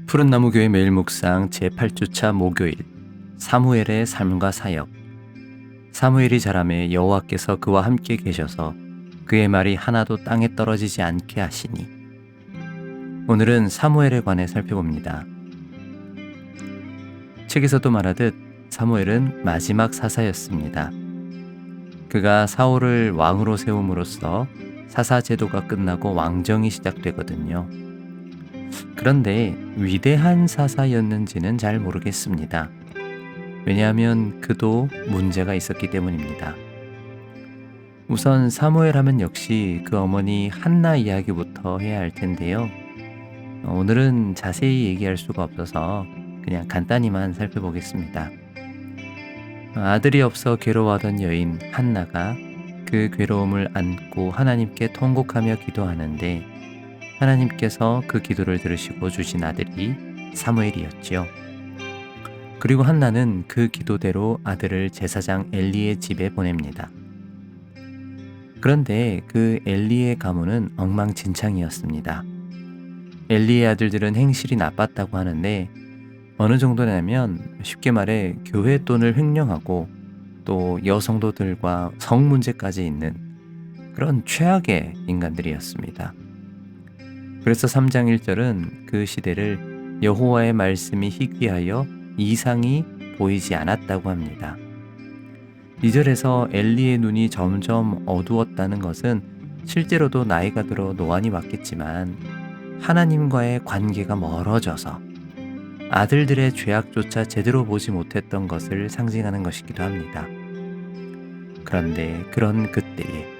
푸른나무 교회 매일 묵상 제8주차 목요일 사무엘의 삶과 사역. 사무엘이 자라매 여호와께서 그와 함께 계셔서 그의 말이 하나도 땅에 떨어지지 않게 하시니. 오늘은 사무엘에 관해 살펴봅니다. 책에서도 말하듯 사무엘은 마지막 사사였습니다. 그가 사울을 왕으로 세움으로써 사사 제도가 끝나고 왕정이 시작되거든요. 그런데 위대한 사사였는지는 잘 모르겠습니다. 왜냐하면 그도 문제가 있었기 때문입니다. 우선 사무엘 하면 역시 그 어머니 한나 이야기부터 해야 할 텐데요. 오늘은 자세히 얘기할 수가 없어서 그냥 간단히만 살펴보겠습니다. 아들이 없어 괴로워하던 여인 한나가 그 괴로움을 안고 하나님께 통곡하며 기도하는데 하나님께서 그 기도를 들으시고 주신 아들이 사무엘이었지요. 그리고 한나는 그 기도대로 아들을 제사장 엘리의 집에 보냅니다. 그런데 그 엘리의 가문은 엉망진창이었습니다. 엘리의 아들들은 행실이 나빴다고 하는데 어느 정도냐면 쉽게 말해 교회 돈을 횡령하고 또 여성도들과 성 문제까지 있는 그런 최악의 인간들이었습니다. 그래서 3장 1절은 그 시대를 여호와의 말씀이 희귀하여 이상이 보이지 않았다고 합니다. 2절에서 엘리의 눈이 점점 어두웠다는 것은 실제로도 나이가 들어 노안이 왔겠지만 하나님과의 관계가 멀어져서 아들들의 죄악조차 제대로 보지 못했던 것을 상징하는 것이기도 합니다. 그런데 그런 그때에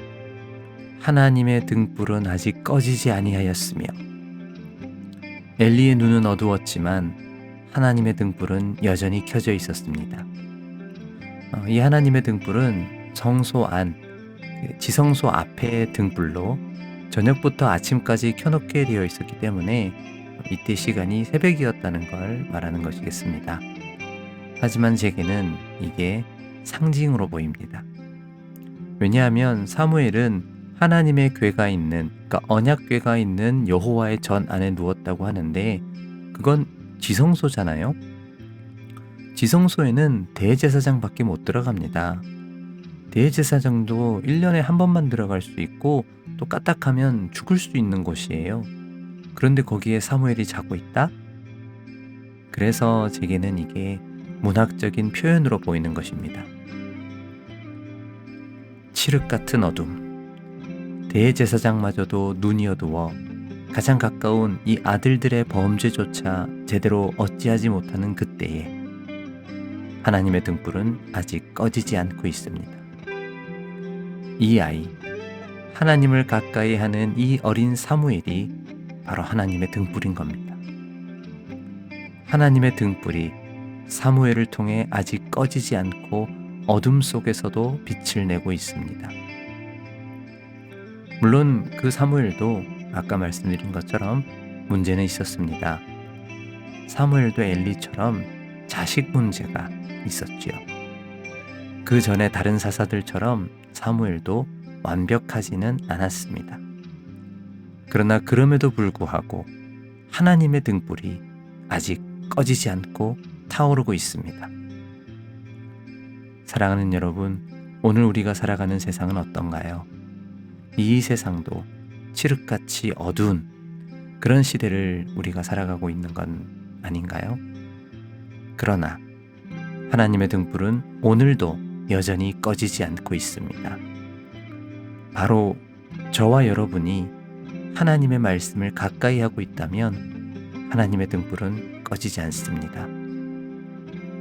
하나님의 등불은 아직 꺼지지 아니하였으며 엘리의 눈은 어두웠지만 하나님의 등불은 여전히 켜져 있었습니다. 이 하나님의 등불은 성소 안, 지성소 앞의 등불로 저녁부터 아침까지 켜놓게 되어 있었기 때문에 이때 시간이 새벽이었다는 걸 말하는 것이겠습니다. 하지만 제게는 이게 상징으로 보입니다. 왜냐하면 사무엘은 하나님의 궤가 있는, 그러니까 언약궤가 있는 여호와의 전 안에 누웠다고 하는데 그건 지성소잖아요. 지성소에는 대제사장밖에 못 들어갑니다. 대제사장도 1년에 한 번만 들어갈 수 있고 또 까딱하면 죽을 수 있는 곳이에요. 그런데 거기에 사무엘이 자고 있다? 그래서 제게는 이게 문학적인 표현으로 보이는 것입니다. 칠흑 같은 어둠. 대제사장마저도 눈이 어두워 가장 가까운 이 아들들의 범죄조차 제대로 어찌하지 못하는 그때에 하나님의 등불은 아직 꺼지지 않고 있습니다. 이 아이, 하나님을 가까이 하는 이 어린 사무엘이 바로 하나님의 등불인 겁니다. 하나님의 등불이 사무엘을 통해 아직 꺼지지 않고 어둠 속에서도 빛을 내고 있습니다. 물론 그 사무엘도 아까 말씀드린 것처럼 문제는 있었습니다. 사무엘도 엘리처럼 자식 문제가 있었지요. 그 전에 다른 사사들처럼 사무엘도 완벽하지는 않았습니다. 그러나 그럼에도 불구하고 하나님의 등불이 아직 꺼지지 않고 타오르고 있습니다. 사랑하는 여러분, 오늘 우리가 살아가는 세상은 어떤가요? 이 세상도 칠흑같이 어두운 그런 시대를 우리가 살아가고 있는 건 아닌가요? 그러나 하나님의 등불은 오늘도 여전히 꺼지지 않고 있습니다. 바로 저와 여러분이 하나님의 말씀을 가까이 하고 있다면 하나님의 등불은 꺼지지 않습니다.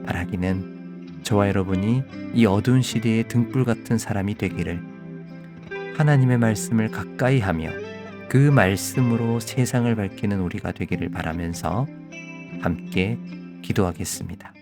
바라기는 저와 여러분이 이 어두운 시대의 등불 같은 사람이 되기를, 하나님의 말씀을 가까이 하며 그 말씀으로 세상을 밝히는 우리가 되기를 바라면서 함께 기도하겠습니다.